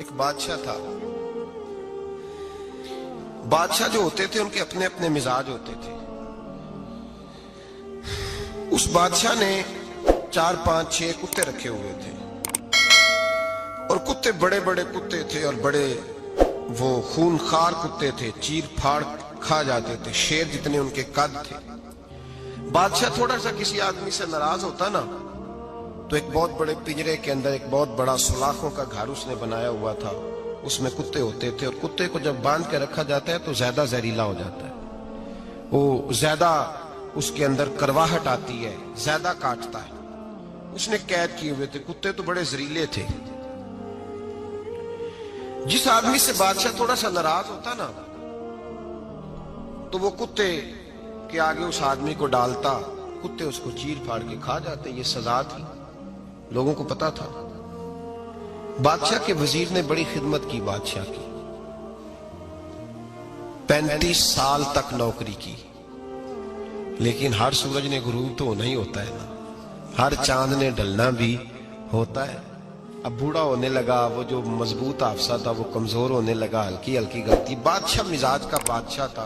ایک بادشاہ تھا. بادشاہ جو ہوتے تھے ان کے اپنے اپنے مزاج ہوتے تھے. اس بادشاہ نے 4 5 6 کتے رکھے ہوئے تھے اور کتے بڑے بڑے کتے تھے اور بڑے وہ خونخوار کتے تھے, چیر پھاڑ کھا جاتے تھے, شیر جتنے ان کے قد تھے. بادشاہ تھوڑا سا کسی آدمی سے ناراض ہوتا نا تو ایک بہت بڑے پنجرے کے اندر ایک بہت بڑا سلاخوں کا گھر اس نے بنایا ہوا تھا. اس میں کتے ہوتے تھے اور کتے کو جب باندھ کے رکھا جاتا ہے تو زیادہ زہریلا ہو جاتا ہے, وہ زیادہ اس کے اندر کرواہٹ آتی ہے, زیادہ کاٹتا ہے. اس نے قید کیے ہوئے تھے. کتے تو بڑے زہریلے تھے. جس آدمی سے بادشاہ تھوڑا سا ناراض ہوتا نا تو وہ کتے کے آگے اس آدمی کو ڈالتا, کتے اس کو چیر پھاڑ کے کھا جاتے. یہ سزا تھی, لوگوں کو پتا تھا. بادشاہ کے وزیر نے بڑی خدمت کی بادشاہ کی, 35 سال تک نوکری کی. لیکن ہر سورج نے غروب تو ہونا ہی ہوتا ہے نا, ہر چاند نے ڈلنا بھی ہوتا ہے. اب بوڑھا ہونے لگا, وہ جو مضبوط حافظہ تھا وہ کمزور ہونے لگا, ہلکی ہلکی غلطی. بادشاہ مزاج کا بادشاہ تھا,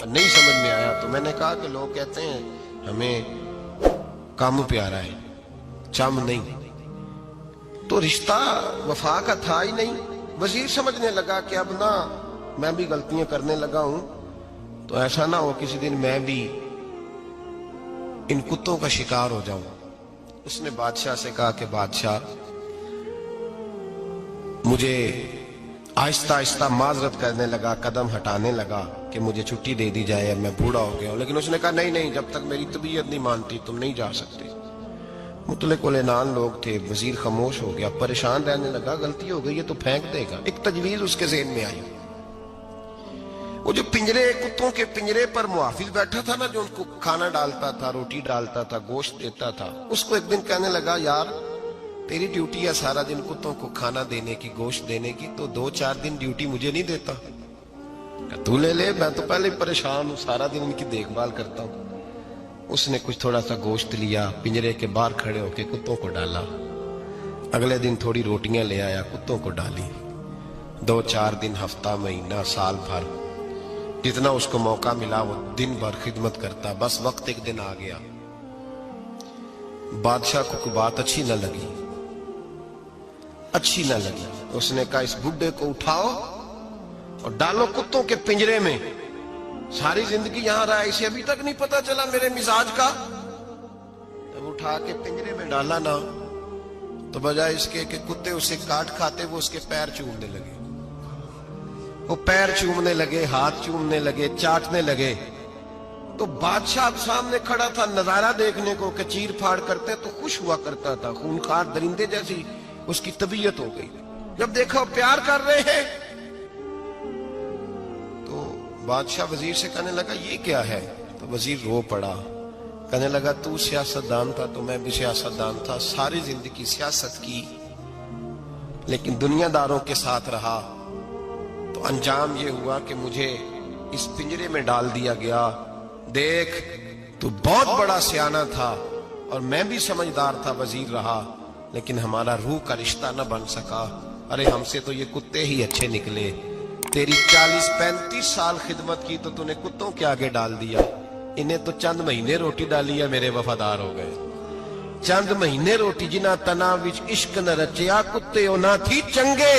نہیں سمجھ میں آیا تو میں نے کہا کہ لوگ کہتے ہیں ہمیں کام پیارا ہے, چم نہیں. تو رشتہ وفا کا تھا ہی نہیں. وزیر سمجھنے لگا کہ اب نہ میں بھی غلطیاں کرنے لگا ہوں تو ایسا نہ ہو کسی دن میں بھی ان کتوں کا شکار ہو جاؤں. اس نے بادشاہ سے کہا کہ بادشاہ مجھے آہستہ آہستہ معذرت کرنے لگا, قدم ہٹانے لگا کہ مجھے چھٹی دے دی جائے, میں بوڑھا ہو گیا ہوں. لیکن اس نے کہا نہیں, جب تک میری طبیعت نہیں مانتی تم نہیں جا سکتے. مطلق العنان لوگ تھے. وزیر خاموش ہو گیا, پریشان رہنے لگا. غلطی ہو گئی ہے تو پھینک دے گا. ایک تجویز اس کے ذہن میں آئی. وہ جو پنجرے, کتوں کے پنجرے پر محافظ بیٹھا تھا نا, جو ان کو کھانا ڈالتا تھا, روٹی ڈالتا تھا, گوشت دیتا تھا, اس کو ایک دن کہنے لگا یار تیری ڈیوٹی ہے سارا دن کتوں کو کھانا دینے کی, گوشت دینے کی, تو 2 4 دن ڈیوٹی مجھے نہیں دیتا؟ تو لے لے, میں تو پہلے پریشان ہوں, سارا دن ان کی دیکھ بھال کرتا ہوں. اس نے کچھ تھوڑا سا گوشت لیا, پنجرے کے باہر کھڑے ہو کے کتوں کو ڈالا. اگلے دن تھوڑی روٹیاں لے آیا, کتوں کو ڈالی. 2 4 دن, ہفتہ, مہینہ, سال بھر, جتنا اس کو موقع ملا وہ دن بھر خدمت کرتا. بس وقت ایک دن آ گیا, بادشاہ کو کوئی بات اچھی نہ لگی. اس نے کہا اس بڈھے کو اٹھاؤ اور ڈالو کتوں کے پنجرے میں. ساری زندگی یہاں رہا, اسے ابھی تک نہیں پتا چلا میرے مزاج کا. جب اٹھا کے پنجرے میں ڈالا نا تو بجائے اس کے کہ کتے اسے کاٹ کھاتے, وہ اس کے پیر چومنے لگے. وہ پیر چومنے لگے, ہاتھ چومنے لگے, چاٹنے لگے. تو بادشاہ اب سامنے کھڑا تھا نظارہ دیکھنے کو کہ چیر پھاڑ کرتے تو خوش ہوا کرتا تھا. خونخوار درندے جیسی اس کی طبیعت ہو گئی. جب دیکھا وہ پیار کر رہے ہیں تو بادشاہ وزیر سے کہنے لگا یہ کیا ہے؟ تو وزیر رو پڑا, کہنے لگا تو سیاستدان تھا تو میں بھی سیاستدان تھا, ساری زندگی سیاست کی لیکن دنیا داروں کے ساتھ رہا تو انجام یہ ہوا کہ مجھے اس پنجرے میں ڈال دیا گیا. دیکھ تو بہت بڑا سیانہ تھا اور میں بھی سمجھدار تھا, وزیر رہا, لیکن ہمارا روح کا رشتہ نہ بن سکا. ارے ہم سے تو یہ کتے ہی اچھے نکلے. تیری 40 35 سال خدمت کی تو تو نے کتوں کے آگے ڈال دیا. انہیں تو چند مہینے روٹی ڈالی ہے, میرے وفادار ہو گئے. چند مہینے روٹی, جنہ تنا وچ عشق نہ رچیا کتے او نہ تھی چنگے.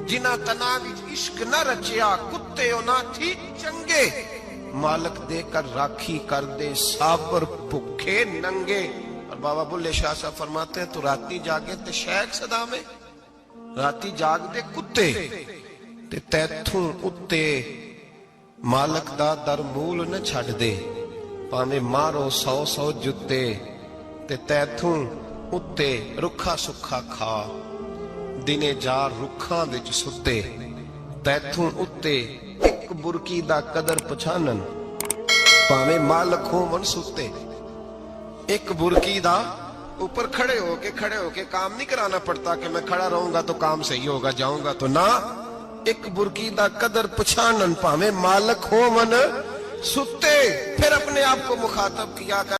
جنہ تنا وچ عشق نہ رچیا کتے او نہ تھی چنگے. مالک دے کر راکھی کر دے سابر بھکھے ننگے. اور بابا بلے شاہ صاحب فرماتے ہیں تو راتی جاگے تے شیخ صدا میں, راتی جاگ دے کتے تے تیتھوں اتے مالک دا در مول نہ چھڑ دے. پاویں مارو 100 جتے تے تیتھوں اتے رکھا سکھا کھا. دنے جار رکھاں وچ ستے تیتھوں اتے ایک برکی دا قدر پچھانن. پاویں مالک ہون ستے, ایک برکی دا اوپر کھڑے ہو کے کام نہیں کرانا پڑتا کہ میں کھڑا رہوں گا تو کام صحیح ہوگا, جاؤں گا تو نہ. ایک برکی دا قدر پچھانن پاویں مالک ہون ستے. پھر اپنے آپ کو مخاطب کیا